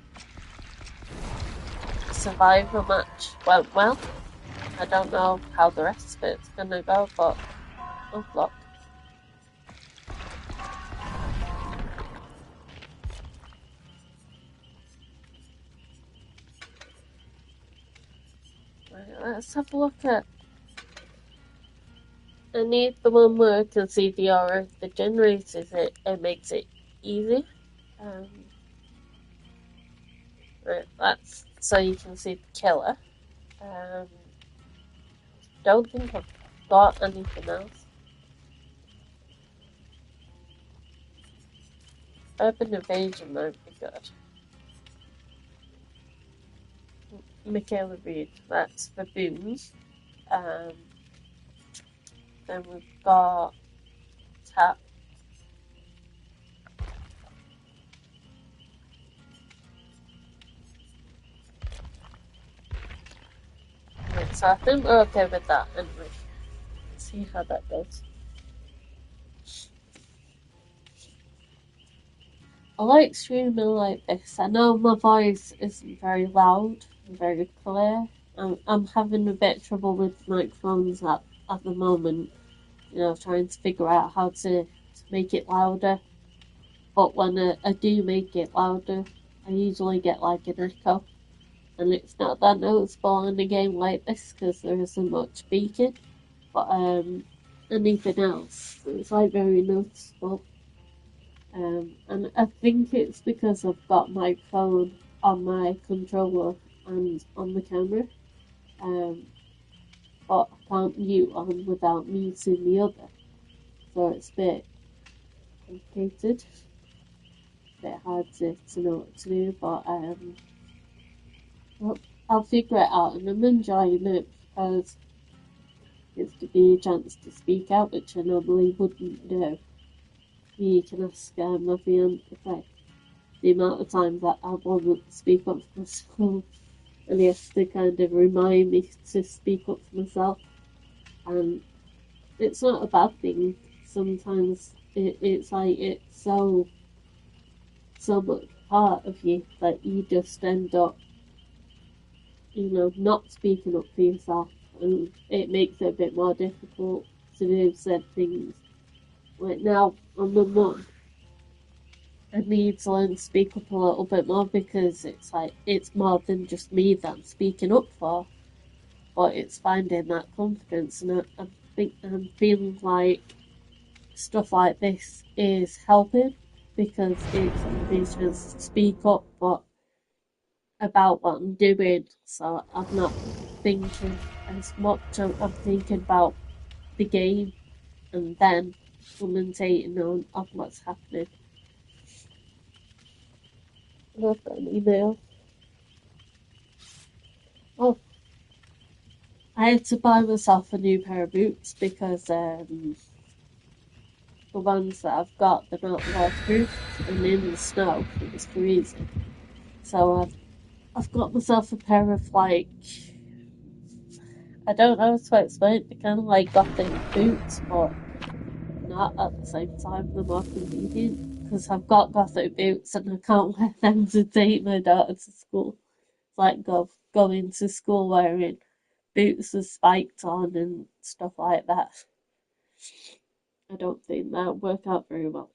survivor match went well. I don't know how the rest of it's gonna go, but oh look. Right, let's have a look at. I need the one where I can see the aura that generates it. It makes it easy. Right, that's so you can see the killer. Don't think I've got anything else. Urban evasion might be good. Michaela Reed, that's for booms. Then we've got tap. Right, so I think we're okay with that anyway. Let's see how that goes. I like streaming like this. I know my voice isn't very loud and very clear. I'm having a bit of trouble with microphones at the moment. You know, trying to figure out how to make it louder. But when I do make it louder, I usually get like an echo. And it's not that noticeable in a game like this because there isn't much speaking. But anything else, it's like very noticeable. And I think it's because I've got my phone on my controller and on the camera. But I can't mute on without muting the other. So it's a bit complicated. A bit hard to know what to do, but well, I'll figure it out, and I'm enjoying it because it's to be a chance to speak out, which I normally wouldn't do. You can ask my fiance the amount of times that I want to speak up for myself, and he has to kind of remind me to speak up for myself. And it's not a bad thing. Sometimes it's like it's so much part of you that you just end up, you know, not speaking up for yourself, and it makes it a bit more difficult to do said things. Like now, I'm the mum. I need to learn to speak up a little bit more because it's like it's more than just me that I'm speaking up for, but it's finding that confidence, and I think I'm feeling like stuff like this is helping because it's giving me a chance to speak up, but about what I'm doing, so I'm not thinking as much. I'm thinking about the game and then commentating on what's happening. I've got an email. Oh, I had to buy myself a new pair of boots because the ones that I've got, they're not waterproof, and in the snow it was freezing. So I've got myself a pair of like, I don't know how to explain it, they're kind of like gothic boots, but not at the same time. They're more convenient because I've got gothic boots and I can't wear them to take my daughter to school. It's like going to school wearing boots with spikes on and stuff like that. I don't think that would work out very well.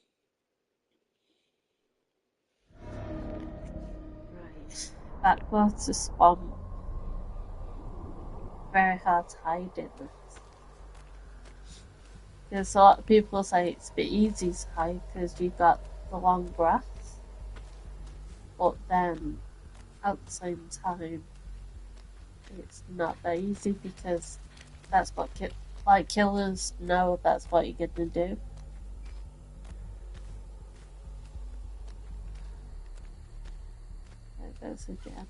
Right, backwards to spawn. Very hard to hide in this. Because a lot of people say it's a bit easy to hide because you've got the long grass, but then at the same time, it's not that easy because that's what like killers know that's what you're gonna do. There goes again.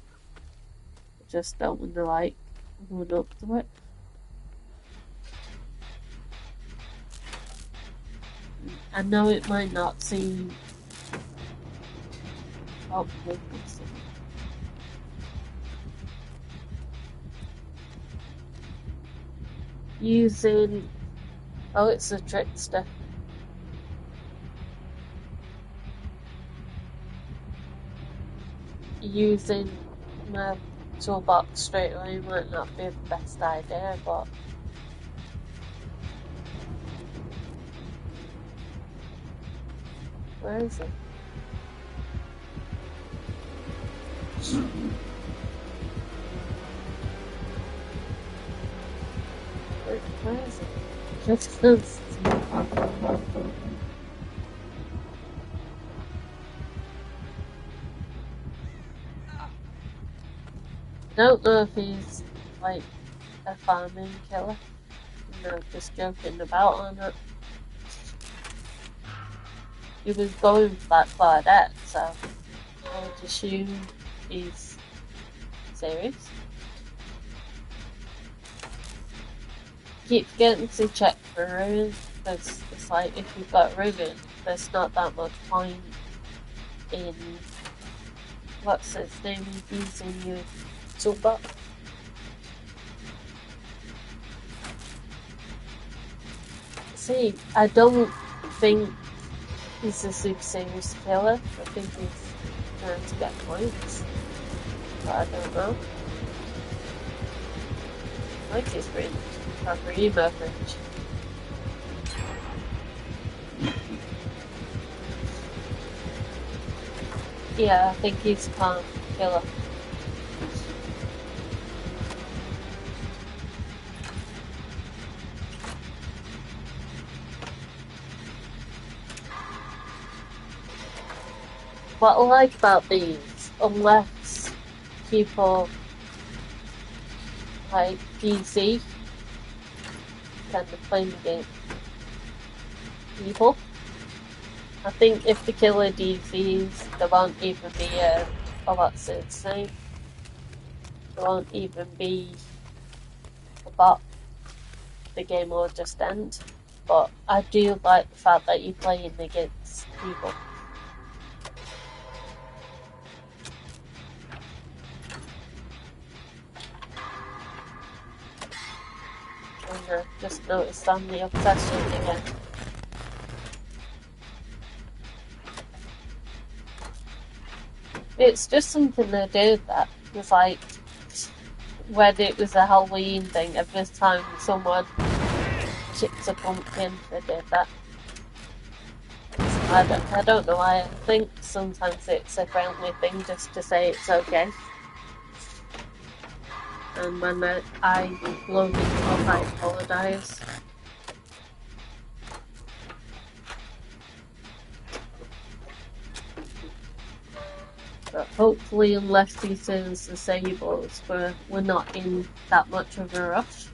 I just don't want to like run up to it. I know it might not seem helpful. Using, oh, it's a trickster. Using my toolbox straight away might not be the best idea, but where is it? Where is it? Just I don't know if he's like a farming killer. Just joking about on it. He was going for that Claudette, so I would assume he's serious. Keep forgetting to check for ruin, because it's like if you've got ruin, there's not that much point in what's its name using your toolbox. See, I don't think he's a super serious killer. I think he's trying to get points, but I don't know. I like his ring. Proper emo fringe. Yeah, I think he's a calm killer. What I like about these, unless people like DC tend to play the game, people, I think if the killer DCs, there won't even be what's its name? There won't even be a bot. The game will just end. But I do like the fact that you're playing against people. And I just noticed on the obsession again. It's just something they do that was like when it was a Halloween thing, every time someone chipped a pumpkin, they did that. I don't know why. I think sometimes it's a friendly thing just to say it's okay. And when I load it up, I apologise. But hopefully, unless he turns disables, we're not in that much of a rush.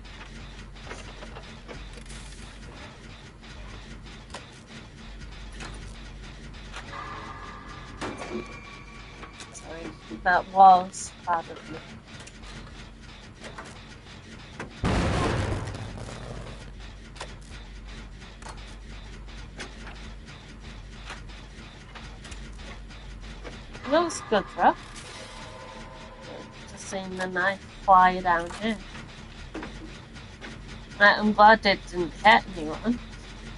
Sorry, that was bad of me. That was a good throw. Just seeing the knife fly down here. I'm glad it didn't hit anyone,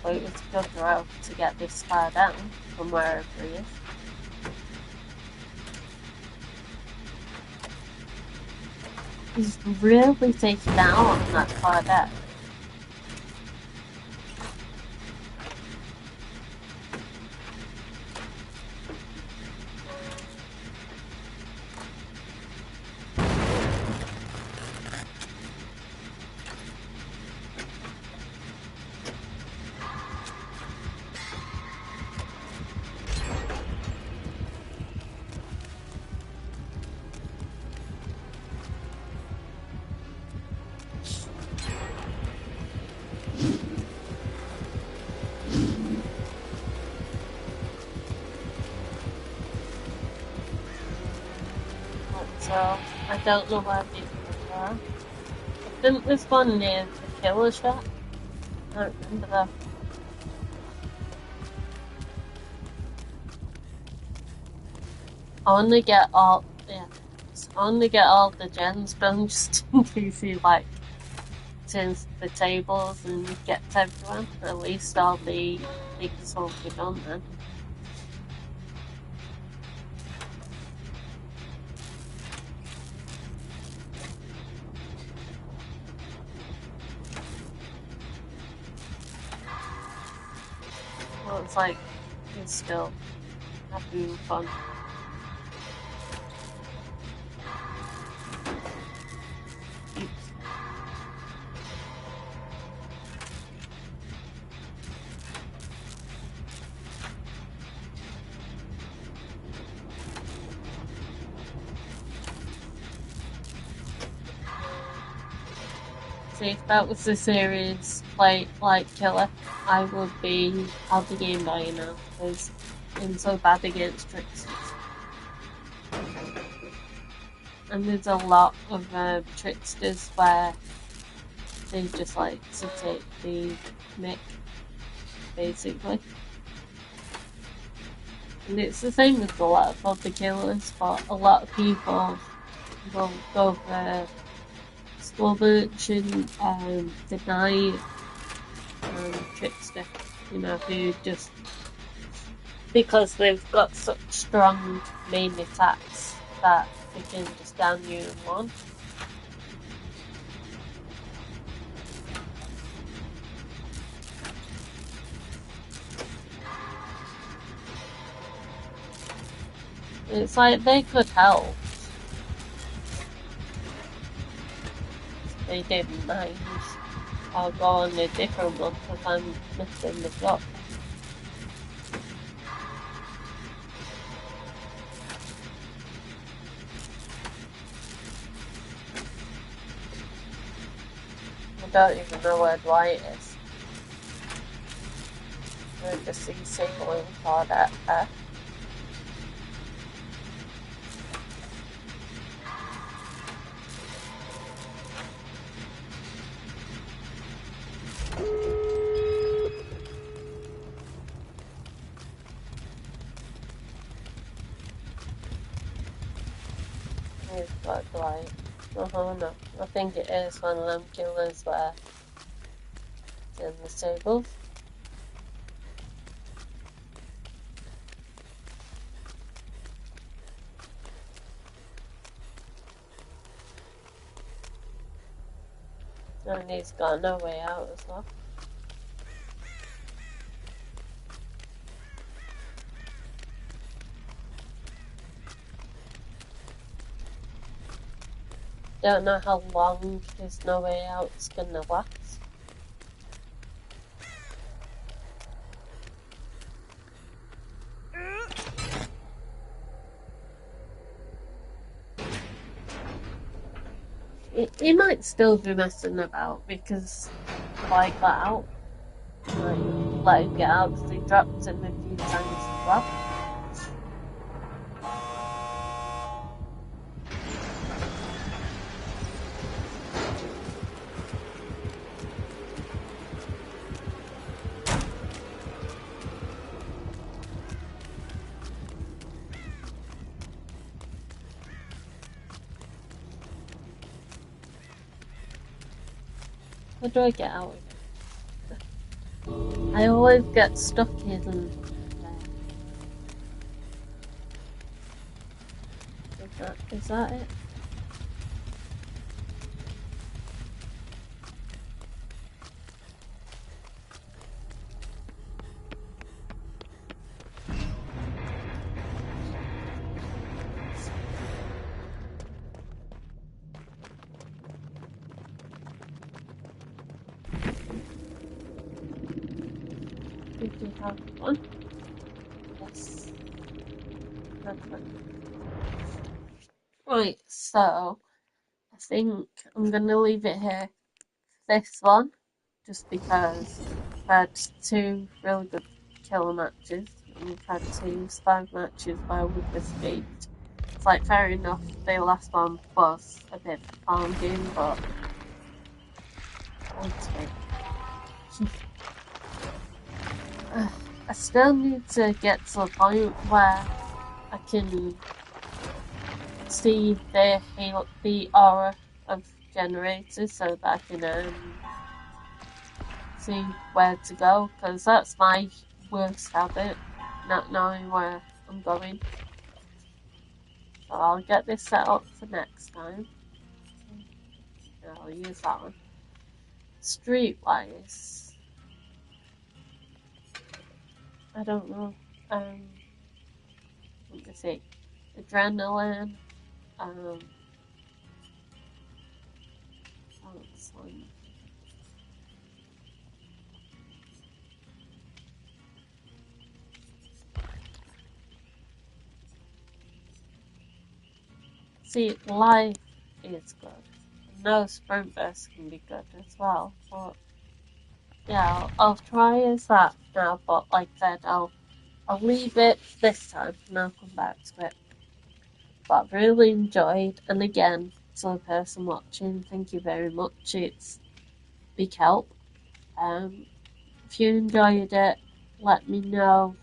but it was a good throw to get this far down from wherever he is. He's really taken out on that far down. So I don't know where people are. I think there's one near the killer shot. I don't remember though. I only get all the gens done just in case he like turns the tables and gets everyone. At least all the things will be done then. Well, it's like he's still having fun. See, if that was a series like Killer, I'll be game by now because I'm so bad against tricksters. And there's a lot of tricksters where they just like to take the mick, basically. And it's the same with a lot of other killers, but a lot of people will go for Skull Merchant, the Knight, Trickster, who just, because they've got such strong main attacks that they can just down you in one. It's like they could help. They didn't mind. I'll go on a different one because I'm missing the shot. I don't even know where Dwight is. I just see singling for that there. He's got Dwight. Oh no, I think it is one of them killers where it's in the stables. And he's got no way out as well. Don't know how long his no way out's gonna last. He might still be messing about because like that out. Might let him get out because he dropped him a few times as well. How do I get out again? I always get stuck in. Is that it? Did you have one? Yes. Perfect. Right, so I think I'm gonna leave it here. This one, just because I've had two really good killer matches, and we've had two survive matches where we've escaped. It's like fair enough. The last one was a bit challenging, but I still need to get to a point where I can see the aura of generators so that I can see where to go, because that's my worst habit, not knowing where I'm going. So I'll get this set up for next time. I'll use that one. Streetwise, I don't know. Let me see. Adrenaline. Um, Excellent. See, life is good. No, sprint burst can be good as well, but yeah, I'll try as that now. But like I said, I'll leave it this time and I'll come back to it. But I've really enjoyed, and again, to the person watching, thank you very much. It's big help. If you enjoyed it, let me know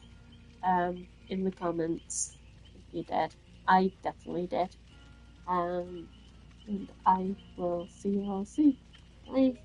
in the comments if you did. I definitely did. And I will see you all soon. Bye.